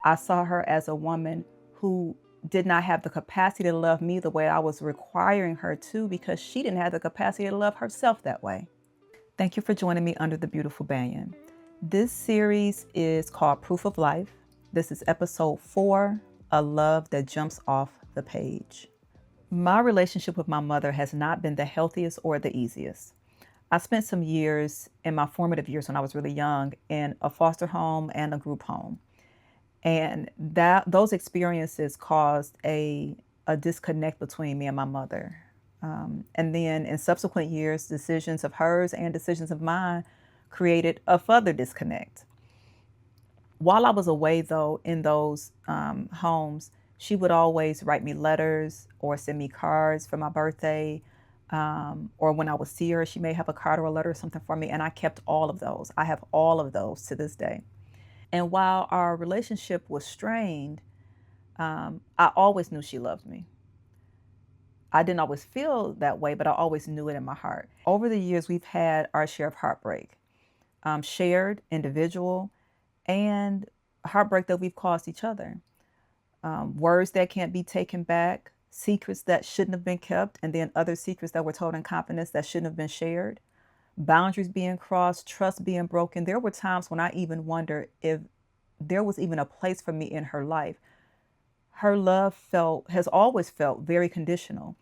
I saw her as a woman who did not have the capacity to love me the way I was requiring her to because she didn't have the capacity to love herself that way. Thank you for joining me under the beautiful banyan. This series is called Proof of Life. This is episode 4, A Love That Jumps Off the Page. My relationship with my mother has not been the healthiest or the easiest. I spent some years in my formative years when I was really young in a foster home and a group home. And those experiences caused a disconnect between me and my mother. And then in subsequent years, decisions of hers and decisions of mine created a further disconnect. While I was away, though, in those homes, she would always write me letters or send me cards for my birthday. Or when I would see her, she may have a card or a letter or something for me. And I kept all of those. I have all of those to this day. And while our relationship was strained, I always knew she loved me. I didn't always feel that way, but I always knew it in my heart. Over the years, we've had our share of heartbreak, shared, individual, and heartbreak that we've caused each other. Words that can't be taken back, secrets that shouldn't have been kept, and then other secrets that were told in confidence that shouldn't have been shared. Boundaries being crossed, trust being broken. There were times when I even wondered if there was even a place for me in her life. Her love has always felt very conditional,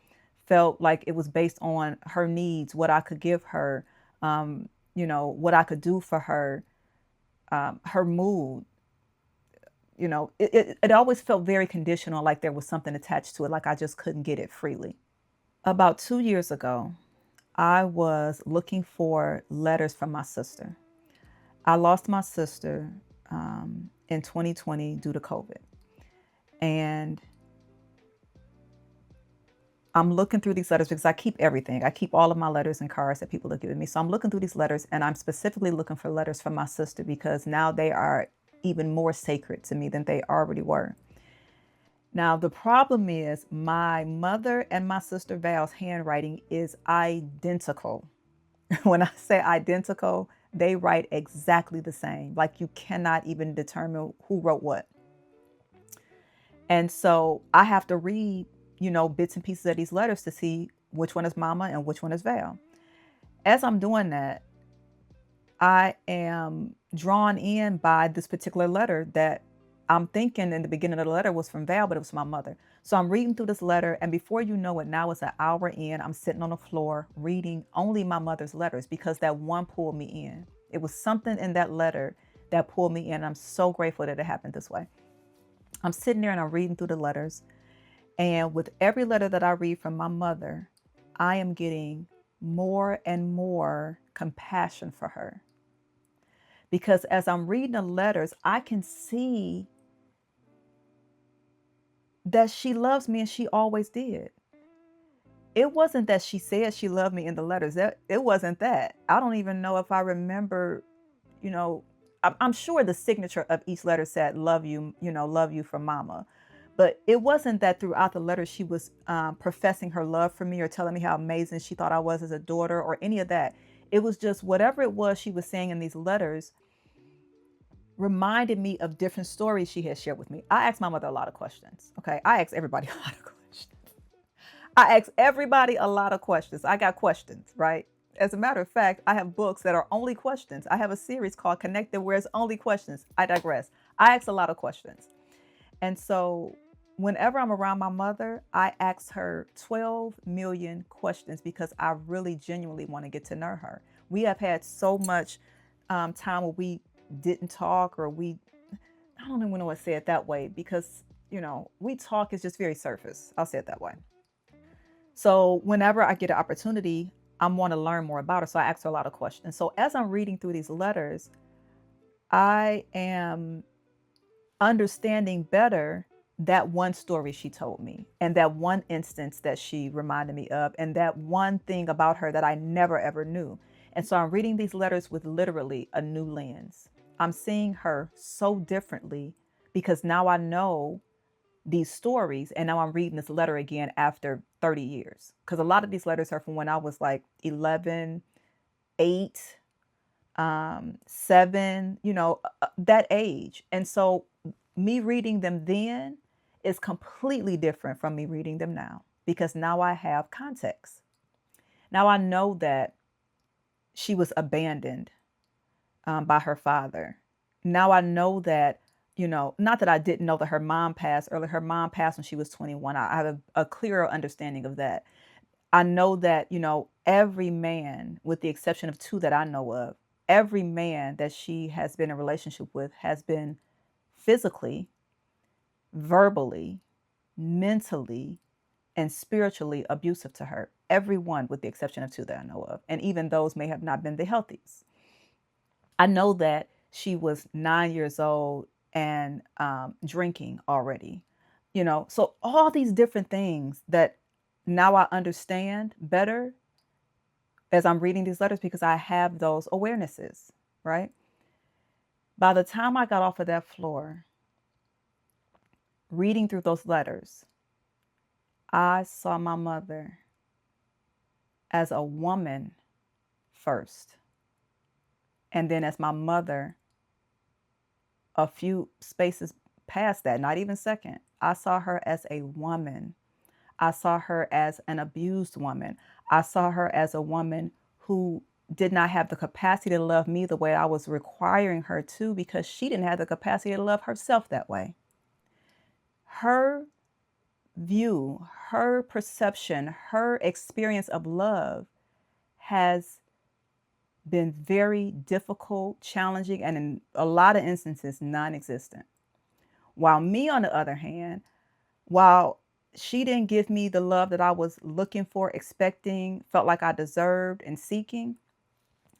felt like it was based on her needs, what I could give her, what I could do for her, her mood. It always felt very conditional, like there was something attached to it, like I just couldn't get it freely. About 2 years ago, I was looking for letters from my sister. I lost my sister in 2020 due to COVID. And I'm looking through these letters because I keep everything. I keep all of my letters and cards that people have given me. So I'm looking through these letters and I'm specifically looking for letters from my sister because now they are even more sacred to me than they already were. Now, the problem is my mother and my sister Val's handwriting is identical. When I say identical, they write exactly the same. Like you cannot even determine who wrote what. And so I have to read, bits and pieces of these letters to see which one is Mama and which one is Val. As I'm doing that, I am drawn in by this particular letter that I'm thinking in the beginning of the letter was from Val, but it was my mother. So I'm reading through this letter, and before you know it, now it's an hour in. I'm sitting on the floor reading only my mother's letters because that one pulled me in. It was something in that letter that pulled me in. I'm so grateful that it happened this way. I'm sitting there and I'm reading through the letters. And with every letter that I read from my mother, I am getting more and more compassion for her. Because as I'm reading the letters, I can see that she loves me and she always did. It wasn't that she said she loved me in the letters. It wasn't that. I don't even know if I remember, you know, I'm sure the signature of each letter said love you, love you from mama. But it wasn't that throughout the letter she was professing her love for me or telling me how amazing she thought I was as a daughter or any of that. It was just whatever it was she was saying in these letters reminded me of different stories she had shared with me. I asked my mother a lot of questions. Okay. I asked everybody a lot of questions. I asked everybody a lot of questions. I got questions, right? As a matter of fact, I have books that are only questions. I have a series called Connected where it's only questions. I digress. I ask a lot of questions. And so whenever I'm around my mother, I ask her 12 million questions because I really genuinely want to get to know her. We have had so much time where we didn't talk or I don't even want to say it that way because, we talk is just very surface. I'll say it that way. So whenever I get an opportunity, I want to learn more about her. So I ask her a lot of questions. So as I'm reading through these letters, I am understanding better that one story she told me and that one instance that she reminded me of and that one thing about her that I never ever knew. And so I'm reading these letters with literally a new lens. I'm seeing her so differently because now I know these stories and now I'm reading this letter again after 30 years. Because a lot of these letters are from when I was like 11, 8, 7, that age. And so me reading them then is completely different from me reading them now, because now I have context. Now I know that she was abandoned by her father. Now I know that, not that I didn't know that her mom passed early. Her mom passed when she was 21. I have a clearer understanding of that. I know that, every man, with the exception of two that I know of, every man that she has been in a relationship with has been physically, verbally, mentally, and spiritually abusive to her. Everyone, with the exception of two that I know of. And even those may have not been the healthiest. I know that she was 9 years old and drinking already, So all these different things that now I understand better as I'm reading these letters, because I have those awarenesses, right? By the time I got off of that floor, reading through those letters, I saw my mother as a woman first. And then as my mother, a few spaces past that, not even second, I saw her as a woman. I saw her as an abused woman. I saw her as a woman who did not have the capacity to love me the way I was requiring her to, because she didn't have the capacity to love herself that way. Her view, her perception, her experience of love has been very difficult, challenging, and in a lot of instances, non-existent. While me, on the other hand, while she didn't give me the love that I was looking for, expecting, felt like I deserved and seeking,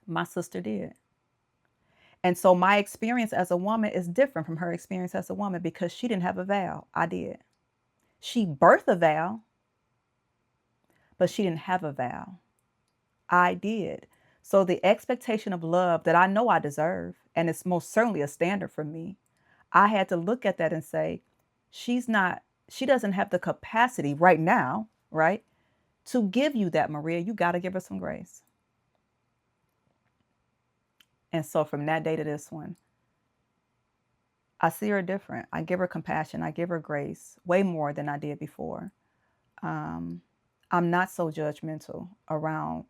my sister did. And so my experience as a woman is different from her experience as a woman, because she didn't have a vow. I did. She birthed a vow, but she didn't have a vow. I did. So the expectation of love that I know I deserve, and it's most certainly a standard for me, I had to look at that and say, she doesn't have the capacity right now, right, to give you that, Maria. You got to give her some grace. And so from that day to this one, I see her different. I give her compassion. I give her grace way more than I did before. I'm not so judgmental around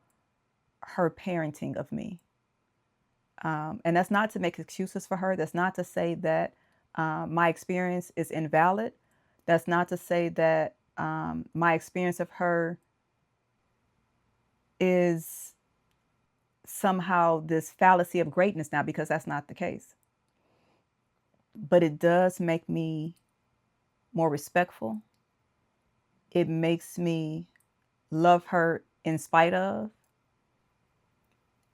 her parenting of me. And that's not to make excuses for her. That's not to say that my experience is invalid. That's not to say that my experience of her is somehow this fallacy of greatness now, because that's not the case. But it does make me more respectful. It makes me love her in spite of.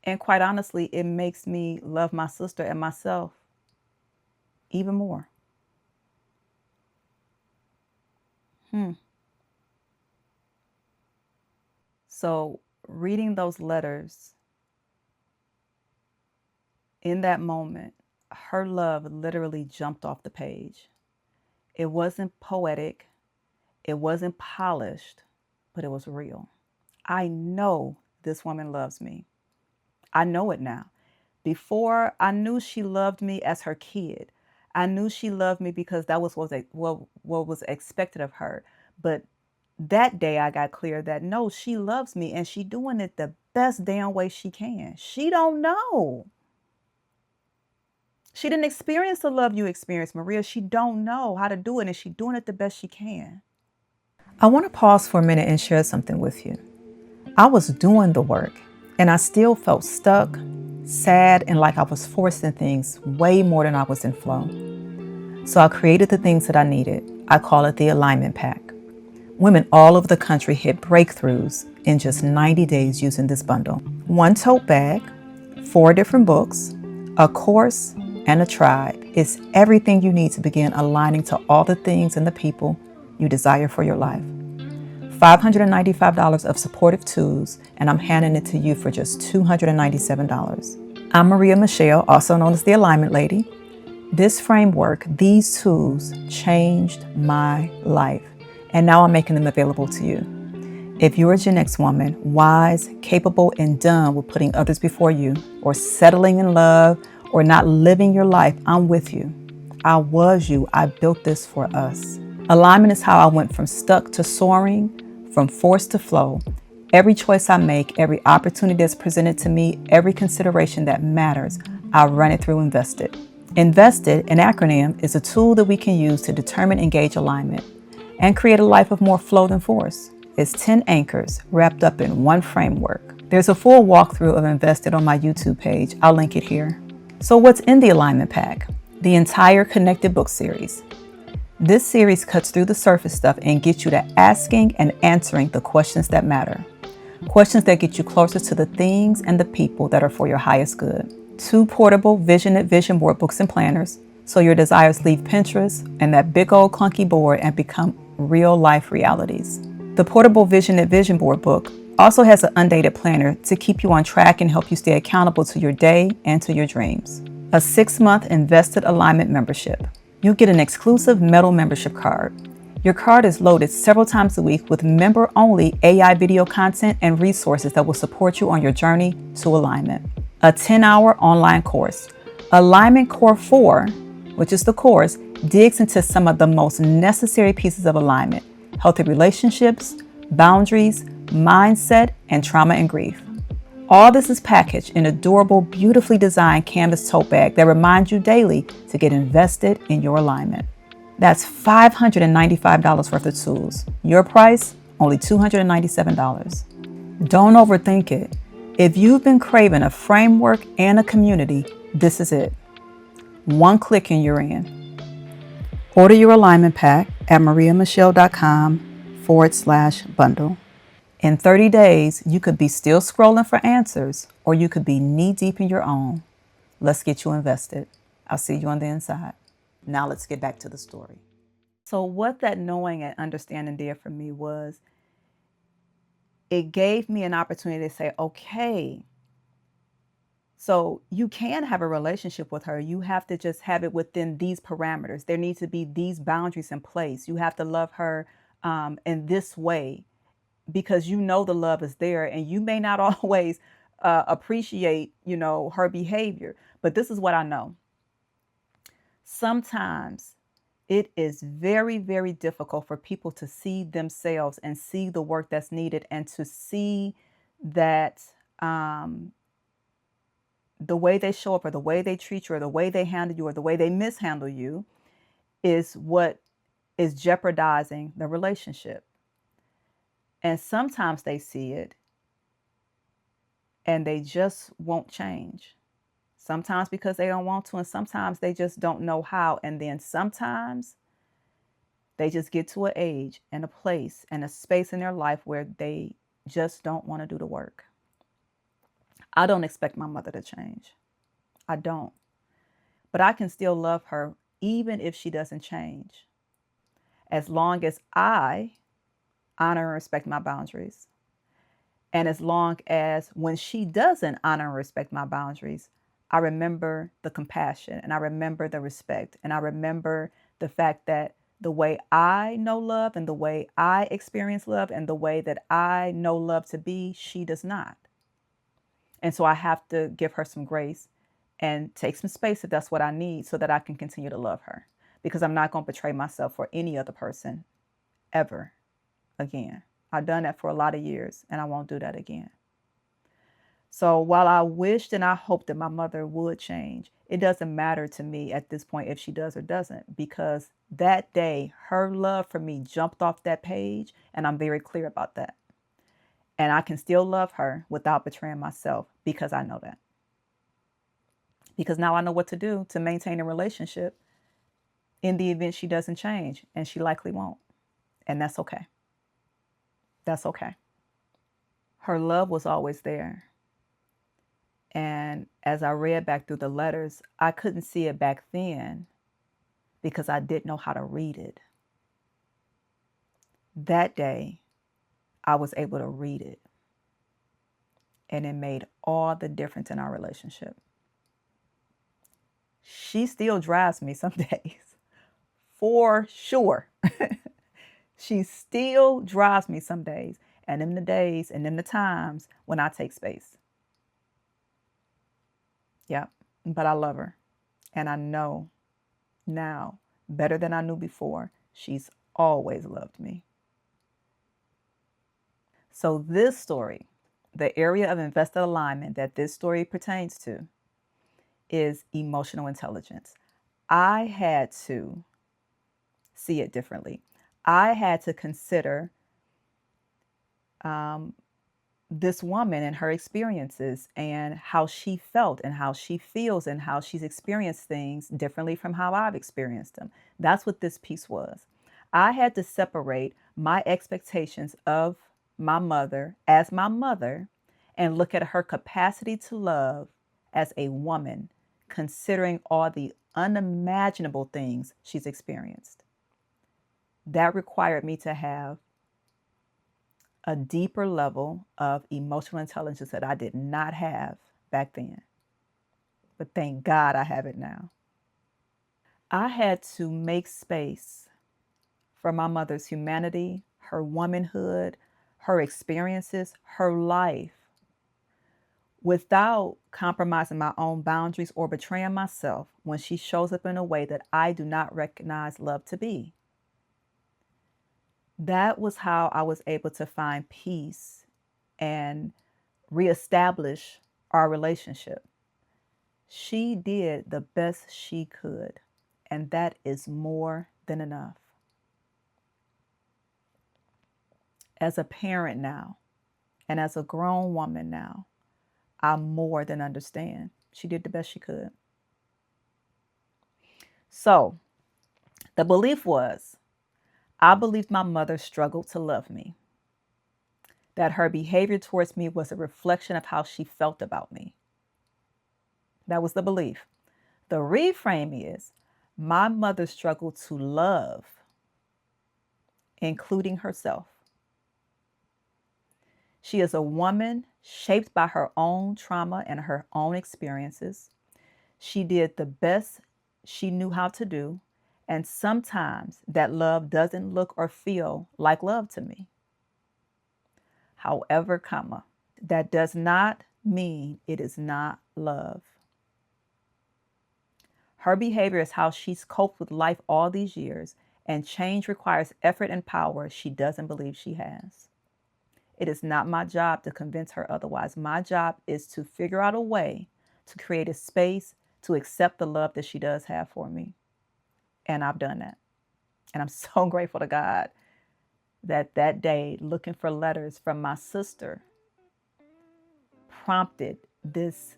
And quite honestly, it makes me love my sister and myself even more. So reading those letters, in that moment, her love literally jumped off the page. It wasn't poetic. It wasn't polished, but it was real. I know this woman loves me. I know it now. Before, I knew she loved me as her kid. I knew she loved me because that was what was expected of her. But that day I got clear that no, she loves me, and she doing it the best damn way she can. She don't know. She didn't experience the love you experienced, Maria. She don't know how to do it, and she doing it the best she can. I want to pause for a minute and share something with you. I was doing the work, and I still felt stuck, sad, and like I was forcing things way more than I was in flow. So I created the things that I needed. I call it the Alignment Pack. Women all over the country hit breakthroughs in just 90 days using this bundle. 1 tote bag, 4 different books, a course, and a tribe is everything you need to begin aligning to all the things and the people you desire for your life. $595 of supportive tools, and I'm handing it to you for just $297. I'm Maria Michelle, also known as the Alignment Lady. This framework, these tools changed my life, and now I'm making them available to you. If you're a Gen X woman, wise, capable, and done with putting others before you, or settling in love, or not living your life, I'm with you. I was you. I built this for us. Alignment is how I went from stuck to soaring, from force to flow. Every choice I make, every opportunity that's presented to me, every consideration that matters, I run it through Invested. Invested, an acronym, is a tool that we can use to determine and gauge alignment and create a life of more flow than force. It's 10 anchors wrapped up in one framework. There's a full walkthrough of Invested on my YouTube page. I'll link it here. So what's in the Alignment Pack? The entire Connected Book series. This series cuts through the surface stuff and gets you to asking and answering the questions that matter. Questions that get you closer to the things and the people that are for your highest good. 2 portable vision board books and planners, so your desires leave Pinterest and that big old clunky board and become real life realities. The portable vision board book also has an undated planner to keep you on track and help you stay accountable to your day and to your dreams. A 6-month Invested Alignment membership. You'll get an exclusive metal membership card. Your card is loaded several times a week with member-only AI video content and resources that will support you on your journey to alignment. A 10-hour online course. Alignment Core 4, which is the course, digs into some of the most necessary pieces of alignment: healthy relationships, boundaries, mindset, and trauma and grief. All this is packaged in a durable, beautifully designed canvas tote bag that reminds you daily to get invested in your alignment. That's $595 worth of tools. Your price, only $297. Don't overthink it. If you've been craving a framework and a community, this is it. One click and you're in. Order your alignment pack at mariamichelle.com/bundle. In 30 days, you could be still scrolling for answers, or you could be knee-deep in your own. Let's get you invested. I'll see you on the inside. Now let's get back to the story. So what that knowing and understanding did for me was it gave me an opportunity to say, okay, so you can have a relationship with her. You have to just have it within these parameters. There needs to be these boundaries in place. You have to love her in this way, because you know the love is there, and you may not always appreciate, her behavior. But this is what I know. Sometimes it is very, very difficult for people to see themselves and see the work that's needed, and to see that the way they show up, or the way they treat you, or the way they handle you, or the way they mishandle you is what is jeopardizing the relationship. And sometimes they see it and they just won't change. Sometimes because they don't want to, and sometimes they just don't know how. And then sometimes they just get to an age and a place and a space in their life where they just don't want to do the work. I don't expect my mother to change. I don't. But I can still love her even if she doesn't change, as long as I honor and respect my boundaries. And as long as when she doesn't honor and respect my boundaries, I remember the compassion, and I remember the respect, and I remember the fact that the way I know love and the way I experience love and the way that I know love to be, she does not. And so I have to give her some grace and take some space if that's what I need, so that I can continue to love her, because I'm not going to betray myself for any other person ever again. I've done that for a lot of years, and I won't do that again. So while I wished and I hoped that my mother would change, it doesn't matter to me at this point if she does or doesn't, because that day, her love for me jumped off that page, and I'm very clear about that. And I can still love her without betraying myself, because I know that. Because now I know what to do to maintain a relationship in the event she doesn't change, and she likely won't. And that's okay. That's okay. Her love was always there. And as I read back through the letters, I couldn't see it back then because I didn't know how to read it. That day, I was able to read it. And it made all the difference in our relationship. She still drives me some days, for sure. She still drives me some days, and in the days and in the times when I take space. Yeah, but I love her, and I know now better than I knew before. She's always loved me. So this story, the area of invested alignment that this story pertains to, is emotional intelligence. I had to see it differently. I had to consider this woman and her experiences and how she felt and how she feels and how she's experienced things differently from how I've experienced them. That's what this piece was. I had to separate my expectations of my mother as my mother and look at her capacity to love as a woman, considering all the unimaginable things she's experienced. That required me to have a deeper level of emotional intelligence that I did not have back then. But thank God I have it now. I had to make space for my mother's humanity, her womanhood, her experiences, her life, without compromising my own boundaries or betraying myself when she shows up in a way that I do not recognize love to be. That was how I was able to find peace and reestablish our relationship. She did the best she could, and that is more than enough. As a parent now, and as a grown woman now, I more than understand. She did the best she could. So, the belief was, I believed my mother struggled to love me, that her behavior towards me was a reflection of how she felt about me. That was the belief. The reframe is, my mother struggled to love, including herself. She is a woman shaped by her own trauma and her own experiences. She did the best she knew how to do, and sometimes that love doesn't look or feel like love to me. However, that does not mean it is not love. Her behavior is how she's coped with life all these years, and change requires effort and power she doesn't believe she has. It is not my job to convince her otherwise. My job is to figure out a way to create a space to accept the love that she does have for me. And I've done that. And I'm so grateful to God that that day, looking for letters from my sister prompted this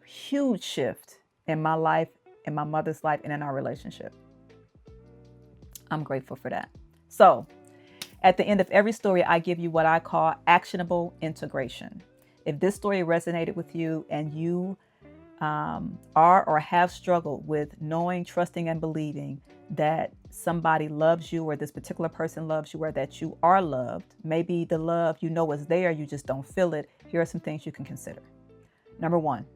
huge shift in my life, in my mother's life, and in our relationship. I'm grateful for that. So, at the end of every story, I give you what I call actionable integration. If this story resonated with you and you are or have struggled with knowing, trusting, and believing that somebody loves you or this particular person loves you or that you are loved, maybe the love you know is there, you just don't feel it, here are some things you can consider. Number one,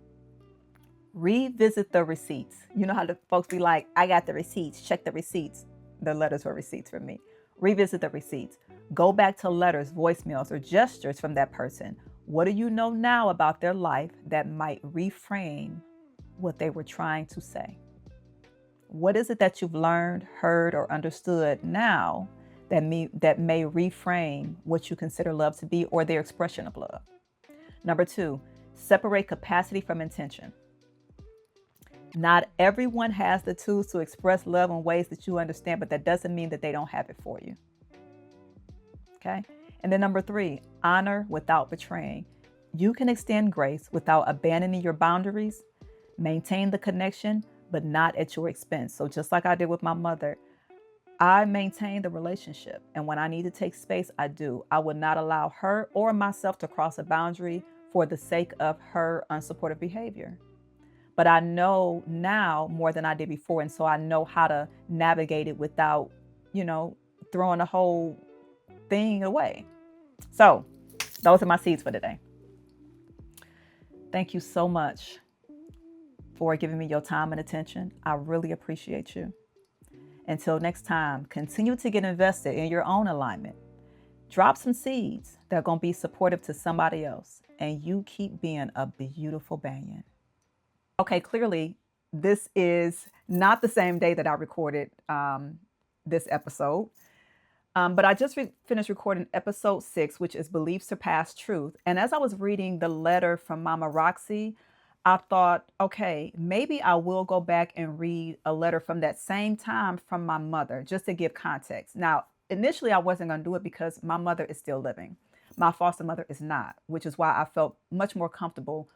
revisit the receipts. You know how the folks be like, I got the receipts, check the receipts. The letters were receipts for me. Revisit the receipts. Go back to letters, voicemails, or gestures from that person. What do you know now about their life that might reframe what they were trying to say? What is it that you've learned, heard, or understood now that may reframe what you consider love to be or their expression of love? Number two, separate capacity from intention. Not everyone has the tools to express love in ways that you understand, but that doesn't mean that they don't have it for you. Okay? And then number three, honor without betraying. You can extend grace without abandoning your boundaries, maintain the connection, but not at your expense. So just like I did with my mother, I maintain the relationship. And when I need to take space, I do. I would not allow her or myself to cross a boundary for the sake of her unsupportive behavior. But I know now more than I did before. And so I know how to navigate it without, throwing the whole thing away. So those are my seeds for today. Thank you so much for giving me your time and attention. I really appreciate you. Until next time, continue to get invested in your own alignment. Drop some seeds that are going to be supportive to somebody else. And you keep being a beautiful banyan. Okay, clearly This is not the same day that I recorded this episode. But I just finished recording episode 6, which is Belief Surpass Truth. And as I was reading the letter from Mama Roxy, I thought, okay, maybe I will go back and read a letter from that same time from my mother, just to give context. Now, initially, I wasn't going to do it because my mother is still living. My foster mother is not, which is why I felt much more comfortable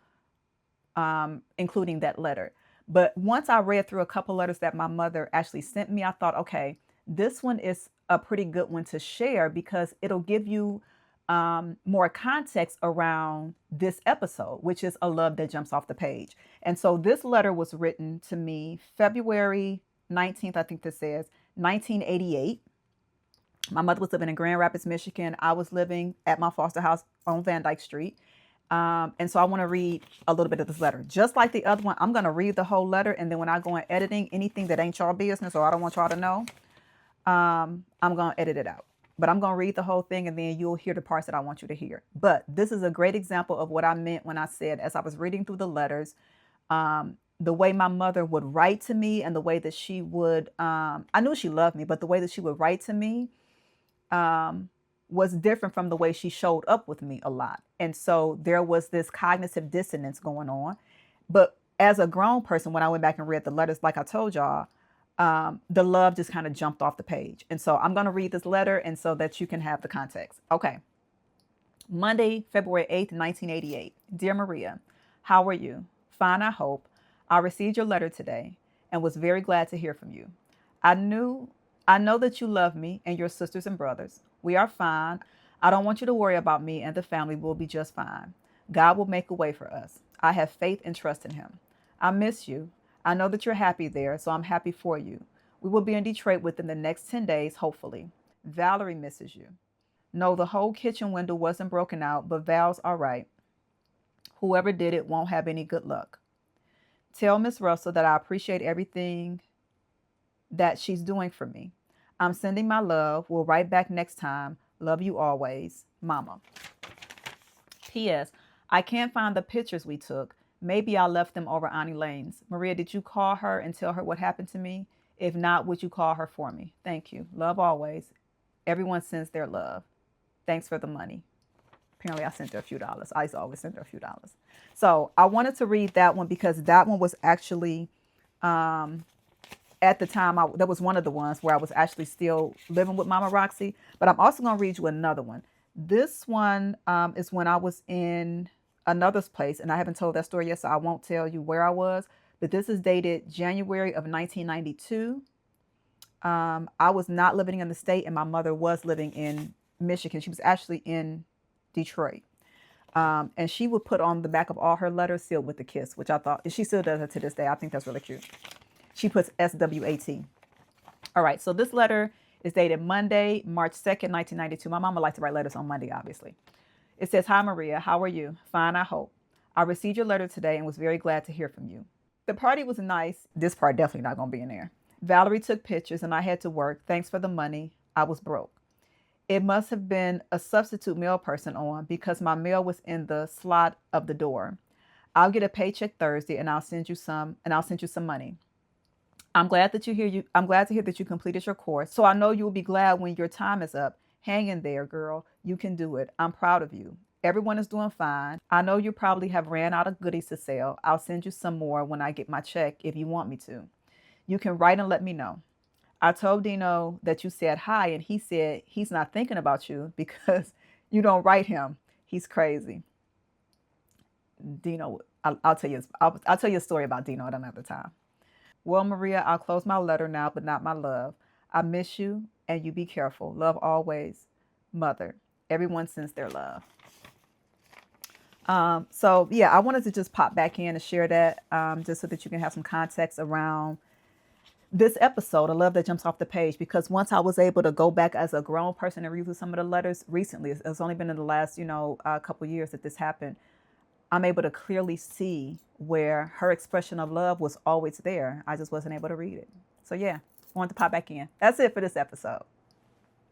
including that letter. But once I read through a couple letters that my mother actually sent me, I thought, okay, this one is a pretty good one to share because it'll give you more context around this episode, which is A Love That Jumps Off the Page. And so this letter was written to me February 19th, I think this says, 1988. My mother was living in Grand Rapids, Michigan. I was living at my foster house on Van Dyke Street. And so I want to read a little bit of this letter. Just like the other one, I'm going to read the whole letter. And then when I go in editing, anything that ain't y'all business or I don't want y'all to know, I'm going to edit it out. But I'm going to read the whole thing and then you'll hear the parts that I want you to hear. But this is a great example of what I meant when I said, as I was reading through the letters, the way my mother would write to me and the way that she would, I knew she loved me, but the way that she would write to me was different from the way she showed up with me a lot. And so there was this cognitive dissonance going on. But as a grown person, when I went back and read the letters, like I told y'all, the love just kind of jumped off the page. And so I'm going to read this letter and so that you can have the context. Okay. Monday, February 8th, 1988. Dear Maria, how are you? Fine, I hope. I received your letter today and was very glad to hear from you. I know that you love me and your sisters and brothers. We are fine. I don't want you to worry about me and the family. We'll be just fine. God will make a way for us. I have faith and trust in him. I miss you. I know that you're happy there, so I'm happy for you. We will be in Detroit within the next 10 days, hopefully. Valerie misses you. No, the whole kitchen window wasn't broken out, but Val's all right. Whoever did it won't have any good luck. Tell Miss Russell that I appreciate everything that she's doing for me. I'm sending my love. We'll write back next time. Love you always, Mama. P.S. I can't find the pictures we took. Maybe I left them over Annie Lane's. Maria, did you call her and tell her what happened to me? If not, would you call her for me? Thank you. Love always. Everyone sends their love. Thanks for the money. Apparently I sent her a few dollars. I used to always send her a few dollars. So I wanted to read that one because that one was actually, at the time, that was one of the ones where I was actually still living with Mama Roxy. But I'm also going to read you another one. This one is when I was in another place, and I haven't told that story yet, so I won't tell you where I was. But this is dated January of 1992. I was not living in the state, and my mother was living in Michigan. She was actually in Detroit. And she would put on the back of all her letters sealed with a kiss, which I thought, and she still does it to this day. I think that's really cute. She puts SWAT. All right, so this letter is dated Monday, March 2nd, 1992. My mama liked to write letters on Monday, obviously. It says, hi, Maria. How are you? Fine, I hope. I received your letter today and was very glad to hear from you. The party was nice. This part definitely not going to be in there. Valerie took pictures and I had to work. Thanks for the money. I was broke. It must have been a substitute mail person on because my mail was in the slot of the door. I'll get a paycheck Thursday and I'll send you some money. I'm glad to hear that you completed your course. So I know you'll be glad when your time is up. Hang in there, girl. You can do it. I'm proud of you. Everyone is doing fine. I know you probably have ran out of goodies to sell. I'll send you some more when I get my check if you want me to. You can write and let me know. I told Dino that you said hi and he said he's not thinking about you because you don't write him. He's crazy. Dino, I'll tell you a story about Dino at another time. Well, Maria, I'll close my letter now, but not my love. I miss you and you be careful. Love always, Mother. Everyone sends their love. So yeah, I wanted to just pop back in and share that just so that you can have some context around this episode, A Love That Jumps Off the Page, because once I was able to go back as a grown person and read through some of the letters recently, it's only been in the last, couple years that this happened. I'm able to clearly see where her expression of love was always there. I just wasn't able to read it. So yeah, wanted to pop back in. That's it for this episode.